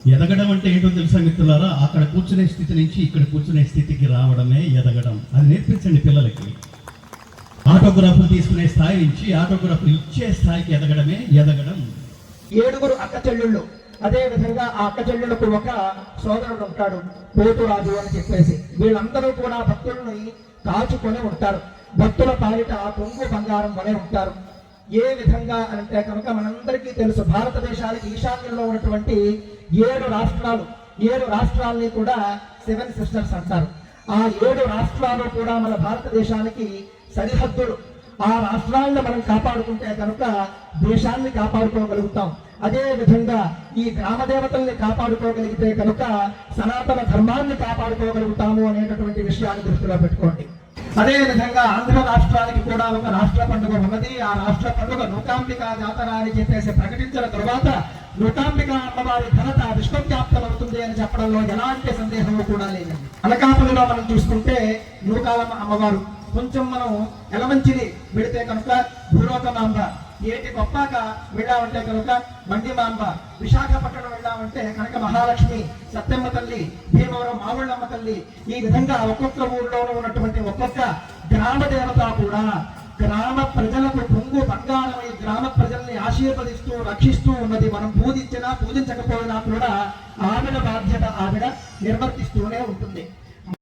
ఎదగడం అంటే ఏంటో తెలుసా మిత్రులారా? అక్కడ కూర్చునే స్థితి నుంచి ఇక్కడ కూర్చునే స్థితికి రావడమే ఎదగడం. అది నేర్పించండి పిల్లలకి. ఆటోగ్రాఫ్లు తీసుకునే స్థాయి నుంచి ఆటోగ్రాఫ్లు ఇచ్చే స్థాయికి ఎదగడమే ఎదగడం. 7 అక్క చెల్లెళ్ళు, అదే విధంగా ఆ అక్క చెల్లెళ్ళకు ఒక సోదరుడు ఉంటాడు, పోతురాజు అని చెప్పేసి. వీళ్ళందరూ కూడా భక్తుల్ని కాచుకొని ఉంటారు. భక్తుల పాలిట పొంగు బంగారం వలె ఉంటారు. ఏ విధంగా అంటే కనుక మనందరికీ తెలుసు, భారతదేశానికి ఈశాన్యంలో ఉన్నటువంటి 7 రాష్ట్రాలని కూడా 7 సిస్టర్స్ అంటారు. ఆ 7 రాష్ట్రాలు కూడా మన భారతదేశానికి సరిహద్దులు. ఆ రాష్ట్రాలను మనం కాపాడుకుంటే కనుక దేశాన్ని కాపాడుకోగలుగుతాం. అదే విధంగా ఈ గ్రామ దేవతల్ని కాపాడుకోగలిగితే కనుక సనాతన ధర్మాన్ని కాపాడుకోగలుగుతాము అనేటటువంటి విషయాన్ని దృష్టిలో పెట్టుకోండి. అదే విధంగా ఆంధ్ర రాష్ట్రానికి కూడా ఒక రాష్ట్ర పండుగ ఉన్నది. ఆ రాష్ట్ర పండుగ నూకాంబిక జాతర అని చెప్పేసి ప్రకటించిన తరువాత నూకాంబిక అమ్మవారి ఘనత విశ్వవ్యాప్తం అవుతుంది అని చెప్పడంలో ఎలాంటి సందేహము కూడా లేదండి. అనకాపల్లిలో మనం చూసుకుంటే నూకాలమ్మ అమ్మవారు, కొంచెం మనం ఎలమంచిని పెడితే కనుక భూలోకమాంబ, ఏటి గొప్పాక వెళ్ళామంటే కనుక మండిమాంబ, విశాఖపట్నం వెళ్ళామంటే కనుక మహాలక్ష్మి, సత్యమ్మ తల్లి, భీమవరం మావుళ్ళమ్మ తల్లి. ఈ విధంగా ఒక్కొక్క ఊళ్ళోనూ ఉన్నటువంటి ఒక్కొక్క గ్రామ దేవత కూడా గ్రామ ప్రజలకు పొంగు బంగారమై గ్రామ ప్రజల్ని ఆశీర్వదిస్తూ రక్షిస్తూ ఉన్నది. మనం పూజించినా పూజించకపోయినా కూడా ఆవిడ బాధ్యత ఆవిడ నిర్వర్తిస్తూనే ఉంటుంది.